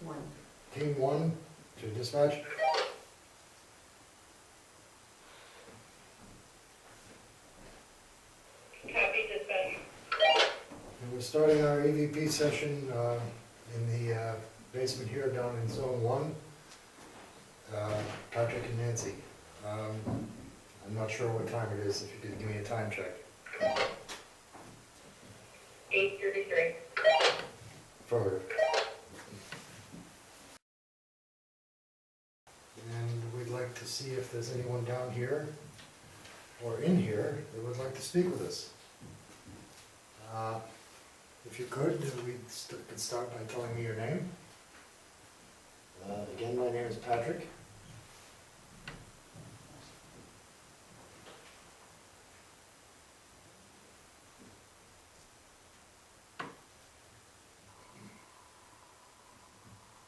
One. Team 1 to dispatch. Copy, dispatch. And we're starting our EVP session in the basement here down in Zone 1. Patrick and Nancy. I'm not sure what time it is, if you could give me a time check. 8:33. Affirmative. And we'd like to see if there's anyone down here or in here that would like to speak with us. If you could start by telling me your name. Again, my name is Patrick.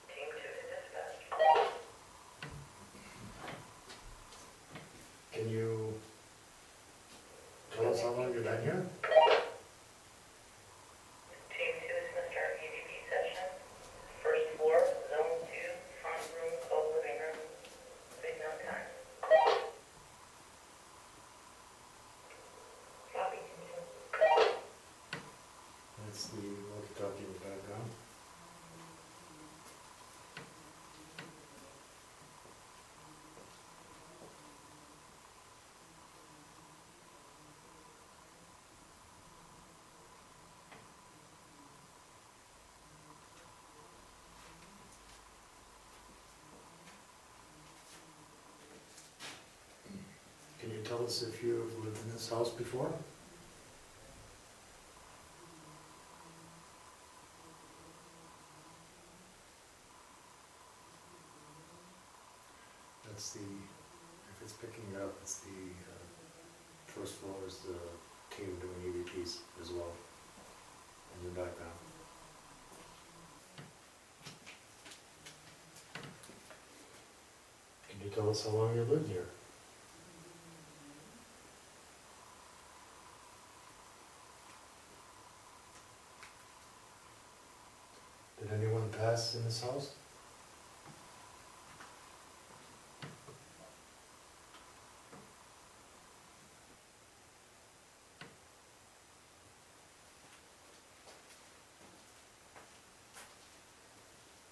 Team 2 to dispatch. Can you tell us how long you've been here? Team 2 is going to start EVP session. First floor, zone 2, front room, called living room. Big no time. Copy, Team 2. That's the walkie-talkie in the background. Can you tell us if you've lived in this house before? That's the, if it's picking it up, it's the first floor is the team doing EVPs as well in the background. Can you tell us how long you've lived here? Did anyone pass in this house?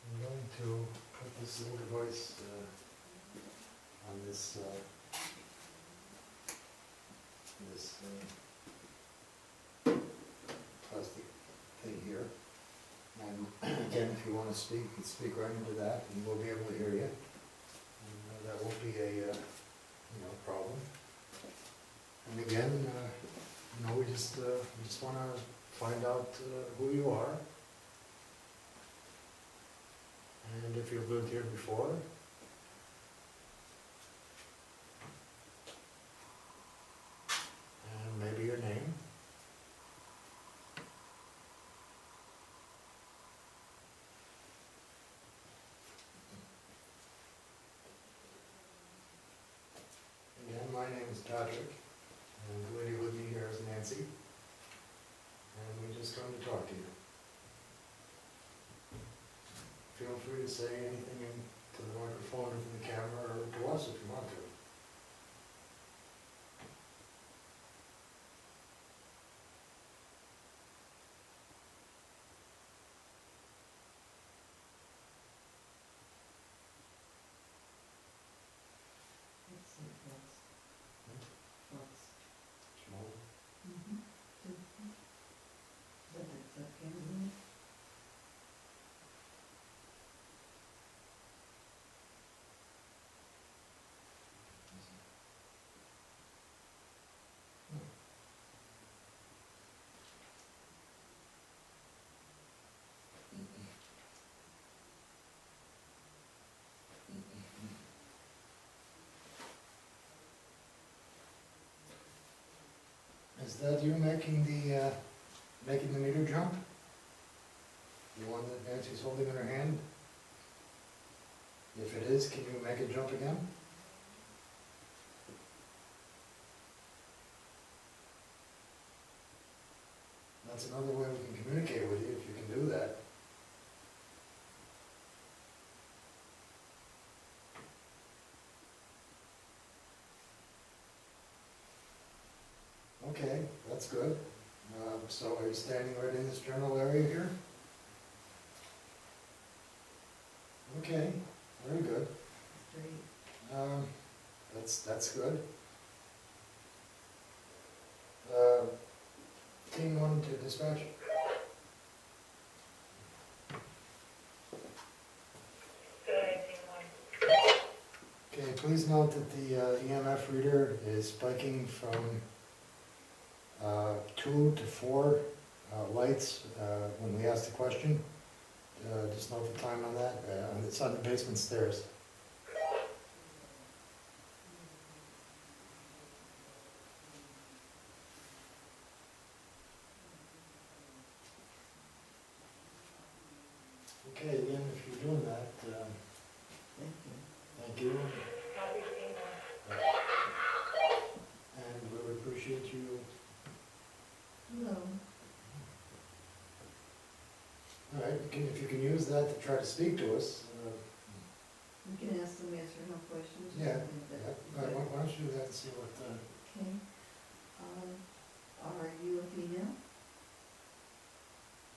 I'm going to put this little device on this plastic thing here. And again, if you want to speak, you can speak right into that, and we'll be able to hear you. And that won't be a problem. And again, we just want to find out who you are, and if you've lived here before. And maybe your name. Again, my name is Patrick, and the lady with me here is Nancy, and we're just going to talk to you. Feel free to say anything to the microphone or to the camera or to us if you want to. Small. Is that you making the meter jump? The one that Nancy's holding in her hand? If it is, can you make it jump again? That's another way we can communicate with you, if you can do that. that's good. So are you standing right in this general area here? Okay, very good. Straight. That's good. Team one to dispatch. Okay, please note that the EMF reader is spiking from 2 to 4 lights when we ask the question. Just note the time on that, and it's on the basement stairs. Okay, again, if you're doing that, Thank you. thank you. And we would appreciate you. Hello. All right, if you can use that to try to speak to us. We can ask them yes or no questions. or Yeah, something like that. All right, why don't you do that and see what, Okay. Are you a female?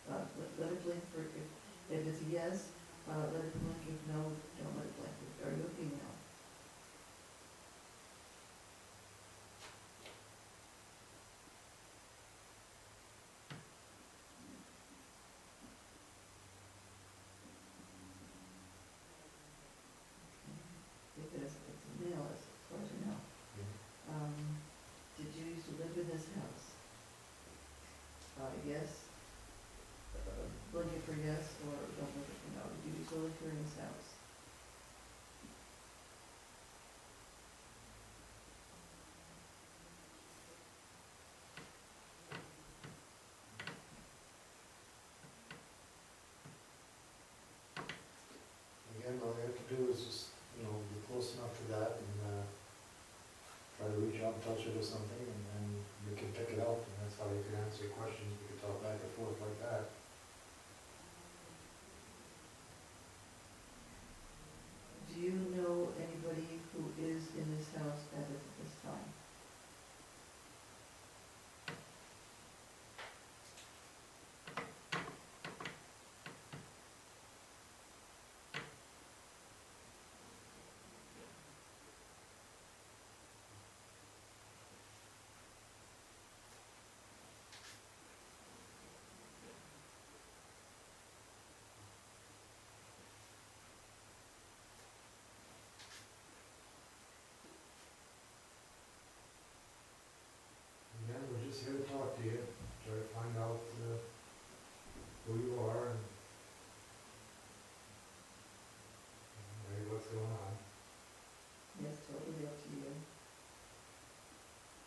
Let it blink for, if it's a yes, let it blink. If no, don't let it blink. Are you a female? If it's a male, as far as you know. Did you used to live in this house? Yes. Blink it for yes, or don't blink it for no. Did you used to live here in this house? again, all you have to do is just, be close enough to that and try to reach out and touch it or something, and then you can pick it up, and that's how you can answer questions. We can talk back and forth like that. Do you know anybody who is in this house as of this time? Again, we're just here to talk to you, try to find out who you are and maybe what's going on. Yes, totally up to you.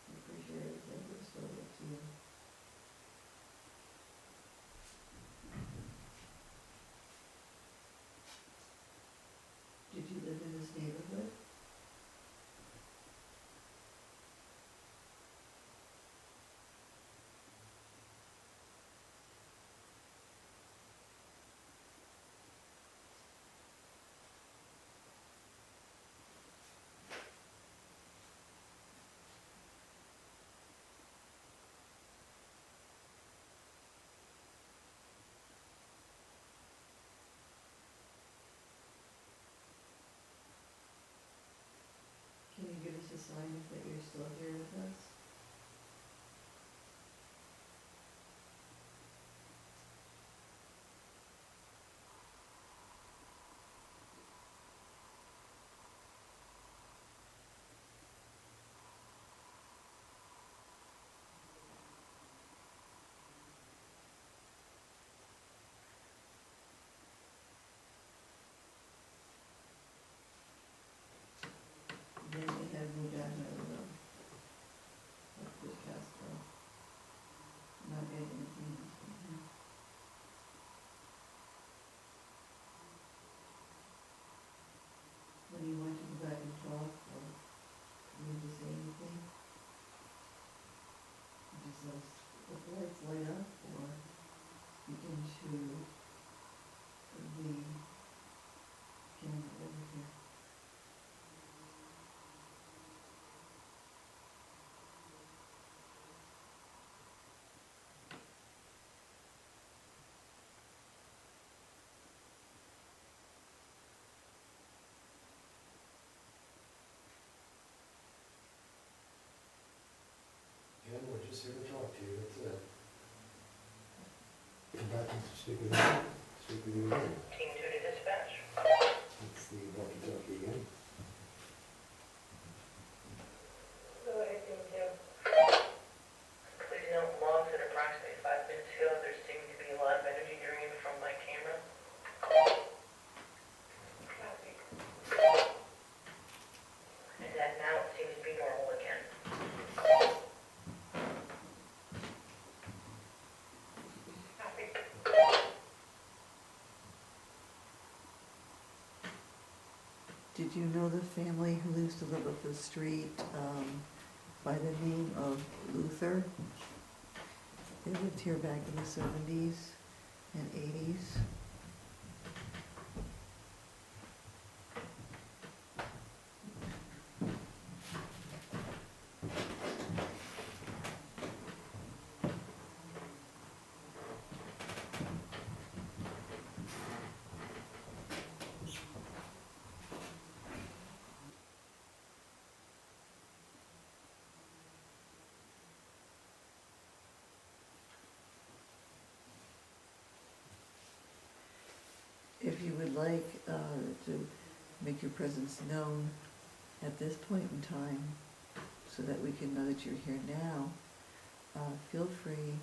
I appreciate everything, but it's totally up to you. Did you live in this neighborhood? Can you give us a sign that you're still here with us? Then we have moved out of another room. Speak with you. Speak with you again. Team 2 to dispatch. That's the walkie-talkie again. Go ahead, Team 2. Please note logs at approximately 5 minutes ago, there seemed to be a lot of energy drained from my camera. Copy. And that now it seems to be normal again. Copy. Did you know the family who used to live up the street by the name of Luther? They lived here back in the 70s and 80s. If you would like to make your presence known at this point in time, so that we can know that you're here now, feel free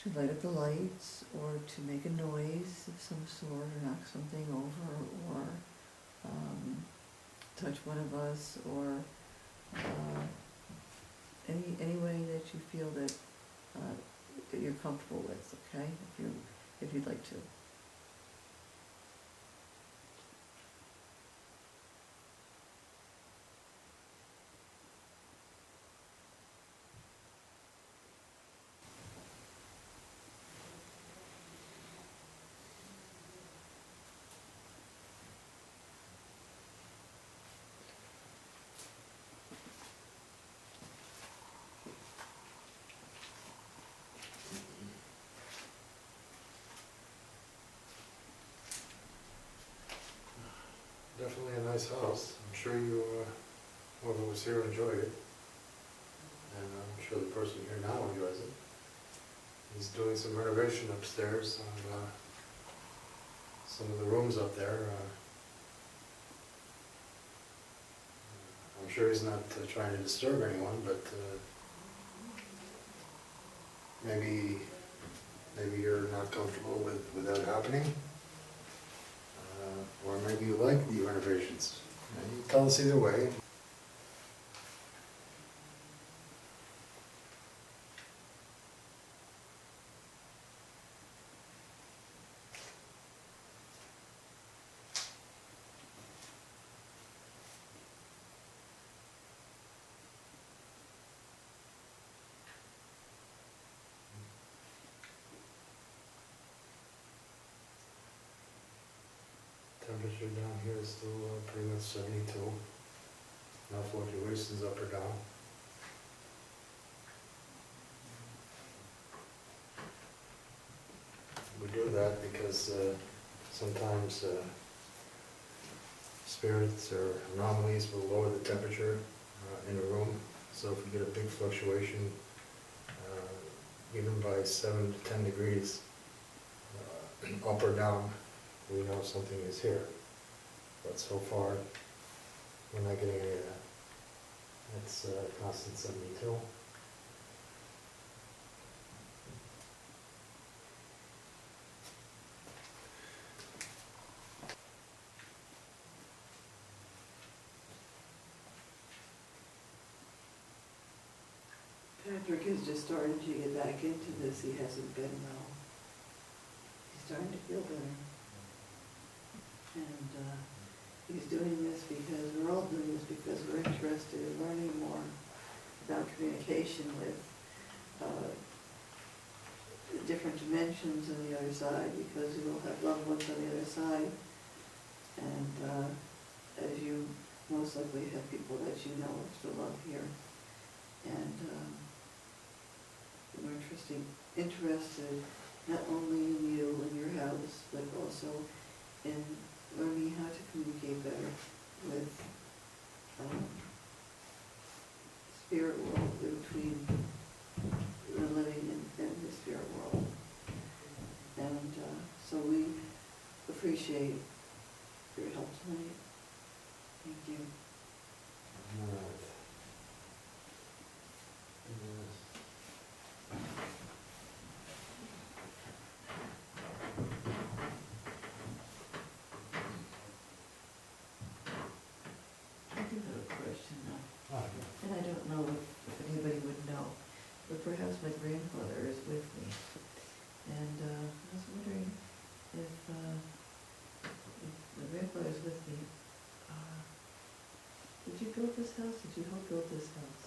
to light up the lights or to make a noise of some sort, or knock something over, or touch one of us, or any way that you feel that you're comfortable with, okay? If you'd like to. Definitely a nice house. I'm sure you, whoever was here enjoyed it. And I'm sure the person here now enjoys it. He's doing some renovation upstairs on some of the rooms up there. I'm sure he's not trying to disturb anyone, but maybe you're not comfortable with that happening. Or maybe you like the renovations. You tell us either way. Temperature down here is still pretty much 72. No fluctuations up or down. We do that because sometimes spirits or anomalies will lower the temperature in a room. So if we get a big fluctuation, even by 7 to 10 degrees, up or down, we know something is here. But so far, we're not getting any of that. It's constant 72. Patrick is just starting to get back into this. He hasn't been well. He's starting to feel better. And he's doing this because, we're all doing this because we're interested in learning more about communication with the different dimensions on the other side, because we will have loved ones on the other side. And as you most likely have people that you know are still up here. And we're interested not only in you and your house, but also in learning how to communicate better with spirit world, between the living and the spirit world. appreciate your help tonight. Thank you. Alright. I do have a question now, Ah, yeah. and I don't know if anybody would know, but perhaps my grandfather is with me. And I was wondering if my grandfather's with me, did you build this house? Did you help build this house?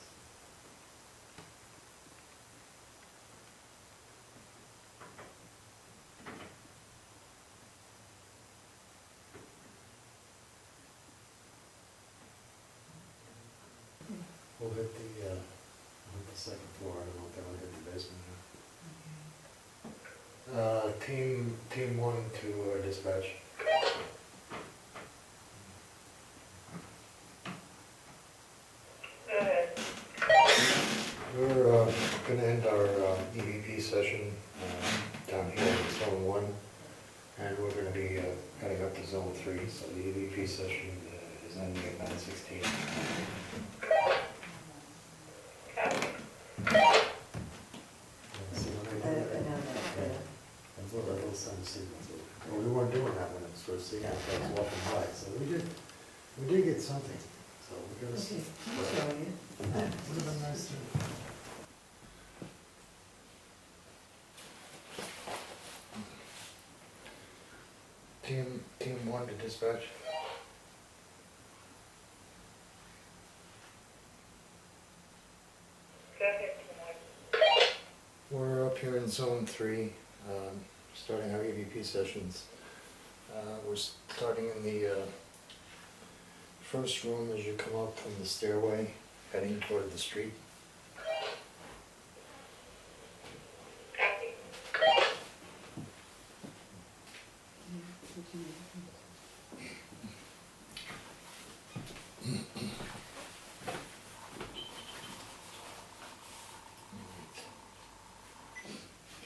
We'll hit the second floor, I don't know if they wanna hit the basement now. Team one to dispatch. Go ahead. We're gonna end our EVP session down here in zone one, and we're gonna be heading up to zone three, so the EVP session is ending at 9:16. See what I I did there? know that, Yeah. That's what our little son signals. Well, we weren't doing that when it was first seen, I was walking by, so we did get something, so we're gonna see. Okay, I'm sorry. Would have been nice to. Team one to dispatch. Go ahead, Tim. We're up here in zone three, starting our EVP sessions. We're starting in the first room as you come up from the stairway, heading toward the street. Copy.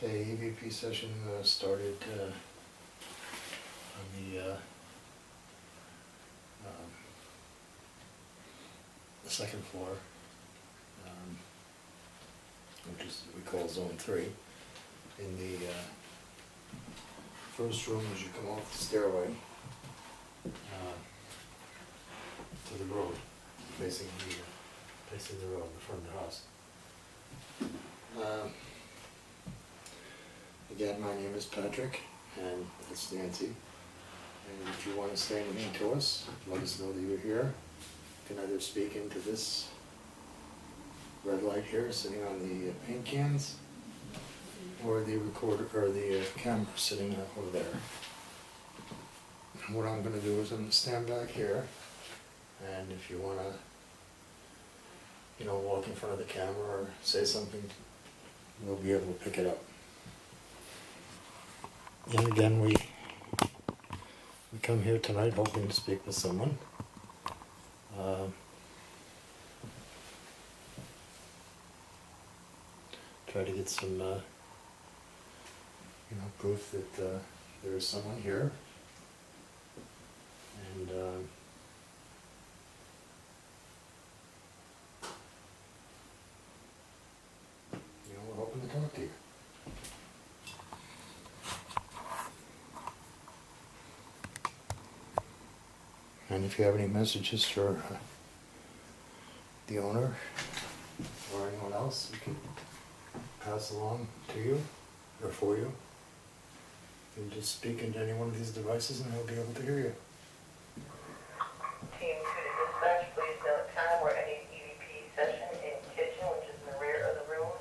Okay, EVP session started on the second floor, which is, we call zone three. In the first room as you come off the stairway to the road, facing the road in front of the house. Again, my name is Patrick, and that's Nancy. And if you want to say anything to us, let us know that you're here. You can either speak into this red light here, sitting on the paint cans, or the recorder, or the camera sitting over there. And what I'm going to do is I'm going to stand back here, and if you want to, walk in front of the camera or say something, we'll be able to pick it up. And again, we come here tonight hoping to speak with someone. Try to get some, proof that there is someone here. And we're hoping to talk to you. And if you have any messages for the owner or anyone else, we can pass along to you or for you. You can just speak into any one of these devices and they'll be able to hear you. Team 2 to dispatch, please note time we're at an EVP session in kitchen, which is in the rear of the room,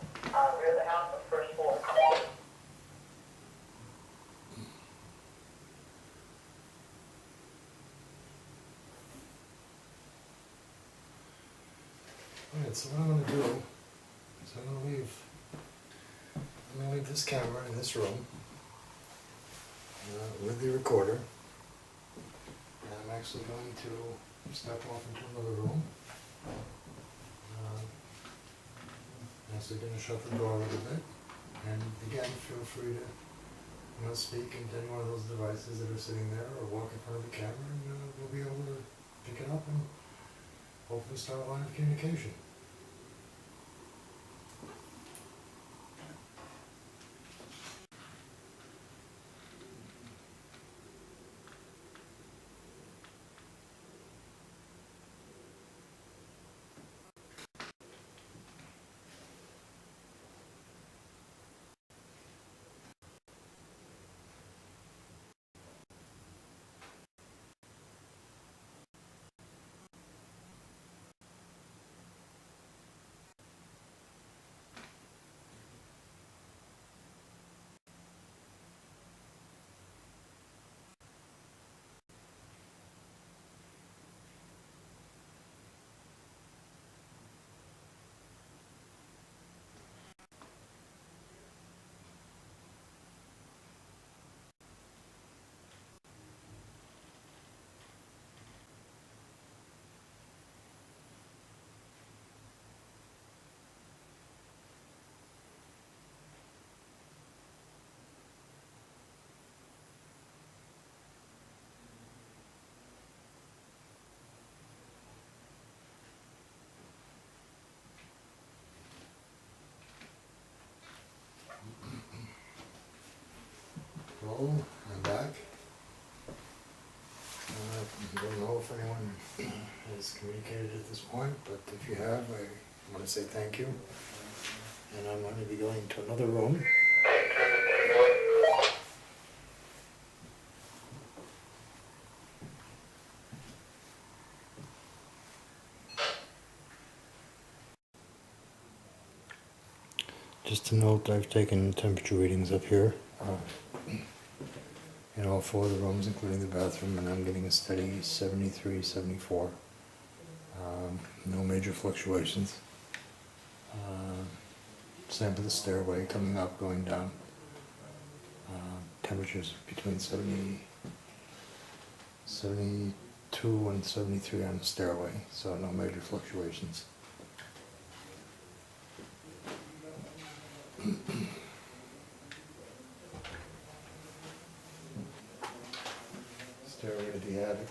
rear of the house, on the first floor. Alright, so what I'm going to do is I'm going to leave this camera in this room with the recorder. And I'm actually going to step off into another room. I'm actually going to shut the door a little bit. And again, feel free to want to speak into any one of those devices that are sitting there, or walk in front of the camera, and we'll be able to pick it up and hopefully start a line of communication. Hello, I'm back. I don't know if anyone has communicated at this point, but if you have, I want to say thank you. And I'm going to be going to another room. Just to note, I've taken temperature readings up here in all 4 of the rooms, including the bathroom, and I'm getting a steady 73, 74. No major fluctuations. Same for the stairway, coming up, going down. Temperatures between 72 and 73 on the stairway, so no major fluctuations. Stairway to the attic,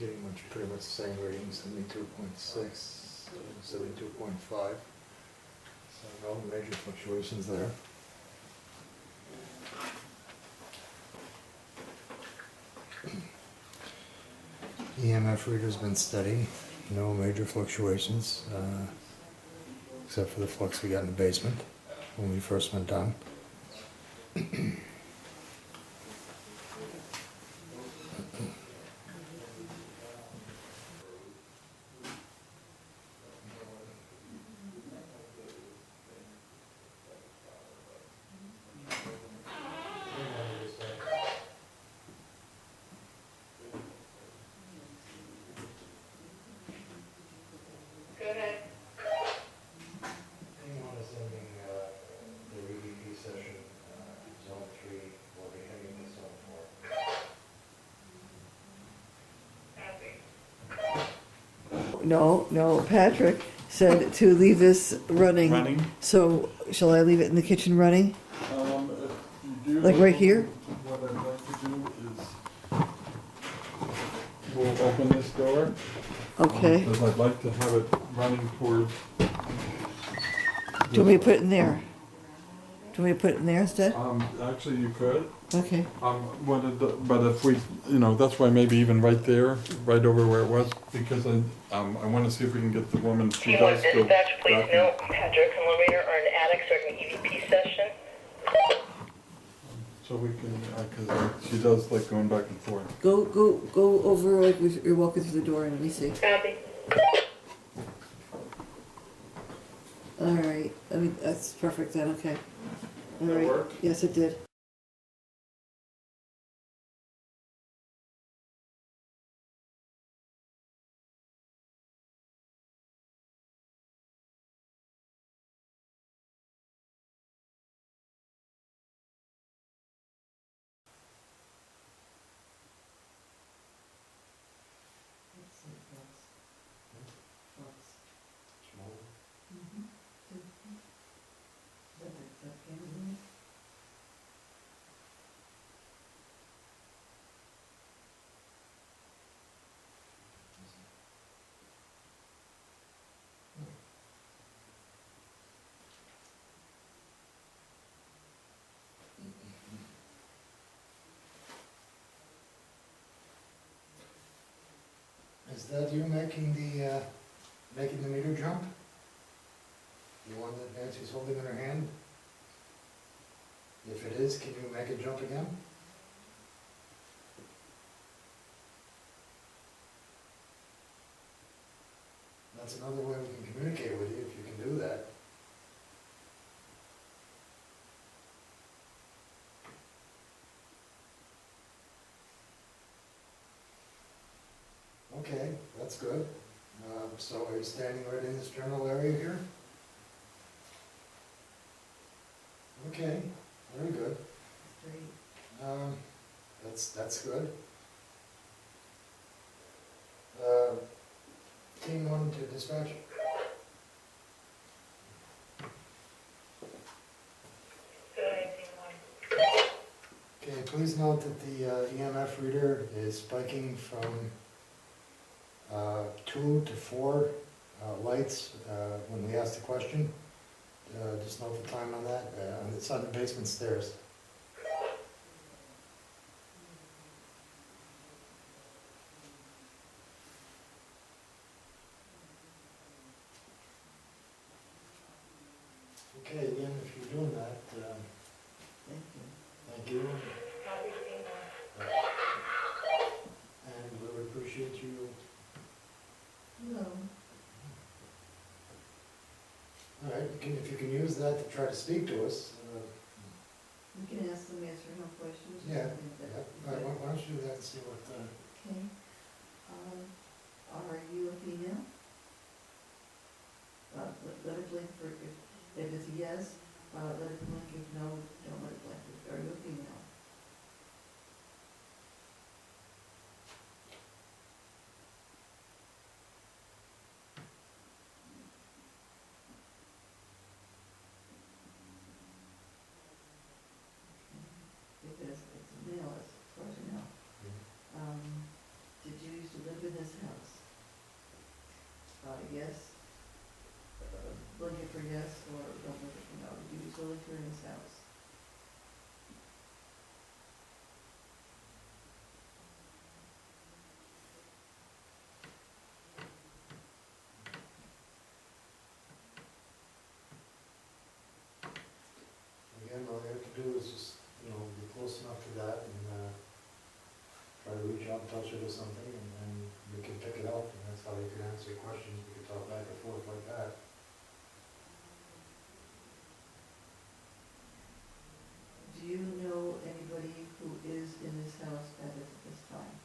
getting pretty much the same reading, 72.6, 72.5. So no major fluctuations there. EMF reader's been steady, no major fluctuations, except for the flux we got in the basement when we first went down. Go ahead. Anyone attending the EVP session, Zone 3, will be heading to Zone 4. Copy. No, Patrick said to leave this running. Running? So, shall I leave it in the kitchen running? If you do. Like right here? What I'd like to do is, we'll open this door. Okay. Because I'd like to have it running toward. Do you want me to put it in there? Do you want me to put it in there instead? Actually, you could. Okay. But if we, that's why maybe even right there, right over where it was, because I want to see if we can get the woman. She Team 1 does go dispatch, please back- note, Patrick and Lorena are in attic starting EVP session. So we can, because she does like going back and forth. Go over like you're walking through the door and let me see. Copy. All right. I mean, that's perfect then. Okay. All That right. work? Yes, it did. that you making the meter jump? The one that Nancy's holding in her hand? If it is, can you make it jump again? That's another way we can communicate with you, if you can do that. Okay, that's good. So are you standing right in this general area here? Okay, very good. Great. That's good. Team 1 to dispatch. Good, team 1. Okay, please note that the EMF reader is spiking from 2 to 4 lights when we ask the question. Just note the time on that. And it's on the basement stairs. Okay, Ian, if you're doing that, Thank you. thank you. Copy, team 1. And we would appreciate you. Hello. All right, if you can use that to try to speak to us. We can ask them yes or no questions. or Yeah, something like Yeah, that. all right, why don't you do that and see what, Okay. Are you a female? Let it blink for, if it's a yes, let it blink, if no, don't let it blink. Are you a female? If it's a male, as far as you know. Did you used to live in this house? Yes. Blink it for yes, or don't blink it for no. Did you used to live here in this house? again, all you have to do is just, be close enough to that and try to reach out and touch it or something, and then we can pick it up, and that's how you can answer questions. We can talk back and forth like that. Do you know anybody who is in this house at this time?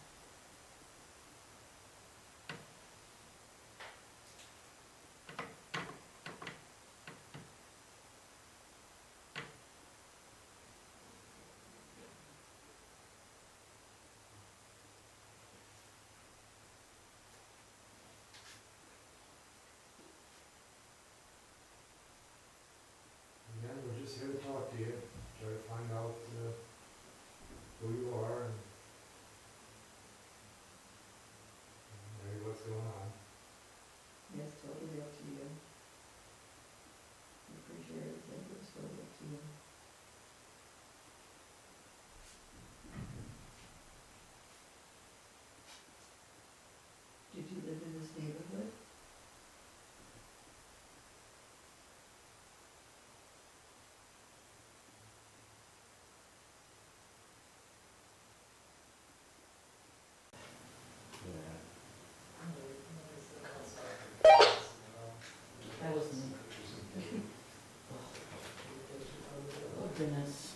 Again, we're just here to talk to you, try to find out who you are and maybe what's going on. Yes, totally up to you. I appreciate everything, but it's totally up to you. Did you live in this neighborhood? That was me. Oh goodness.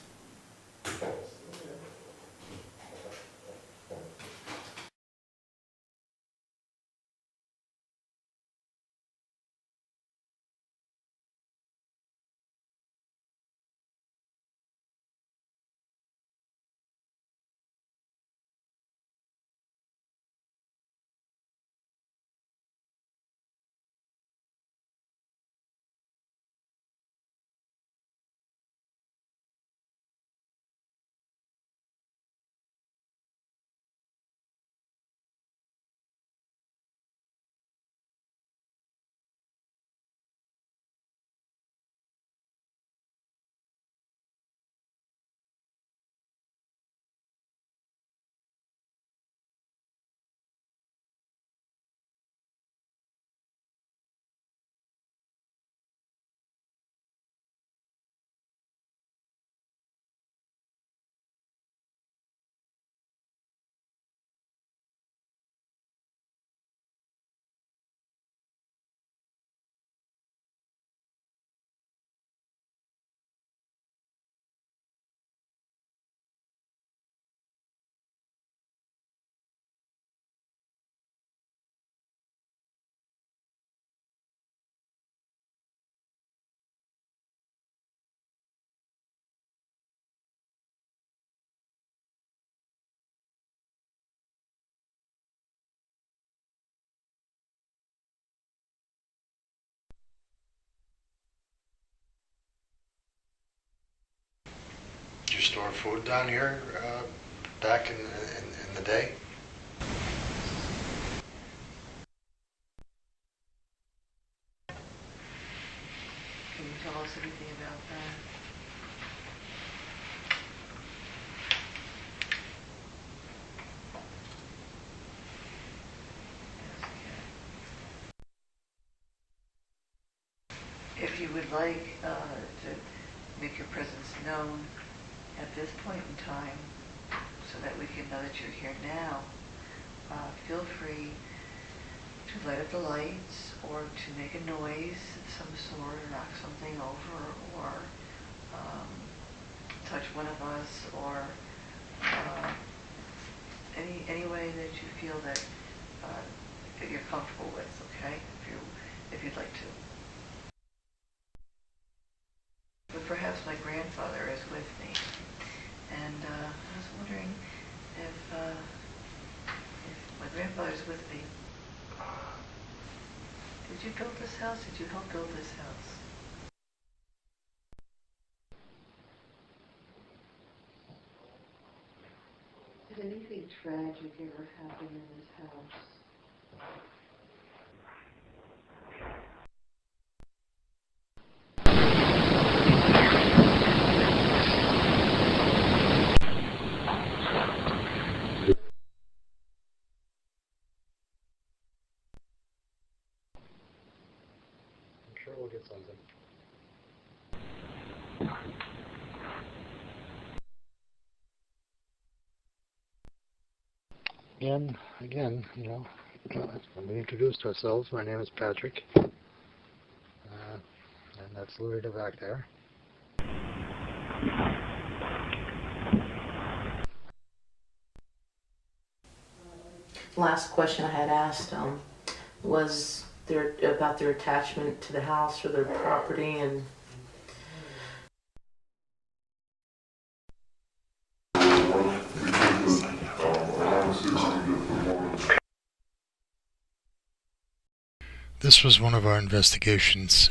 store food down here back in the day. Can you tell us anything about that? If you would like to make your presence known at this point in time, so that we can know that you're here now, feel free to light up the lights or to make a noise of some sort, or knock something over, or touch one of us, or any way that you feel that you're comfortable with, okay? If you'd like to. But perhaps my grandfather is with me, and I was wondering if my grandfather's with me. Did you build this house? Did you help build this house? Did anything tragic ever happen in this house? I'm sure we'll get something. Again, when we introduced ourselves, my name is Patrick, and that's Lurida back there. Last question I had asked was about their attachment to the house or their property, and This was one of our investigations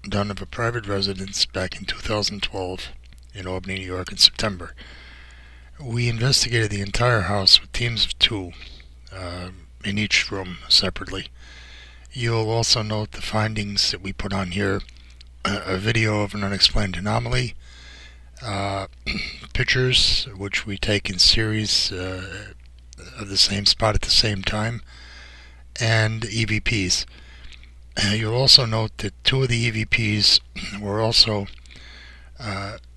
done of a private residence back in 2012 in Albany, New York in September. We investigated the entire house with teams of 2 in each room separately. You'll also note the findings that we put on here, a video of an unexplained anomaly, pictures which we take in series of the same spot at the same time, and EVPs. You'll also note that 2 of the EVPs were also,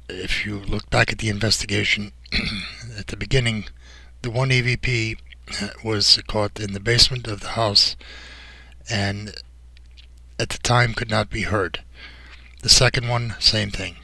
if you look back at the investigation, at the beginning, the one EVP was caught in the basement of the house and at the time could not be heard. The second one, same thing.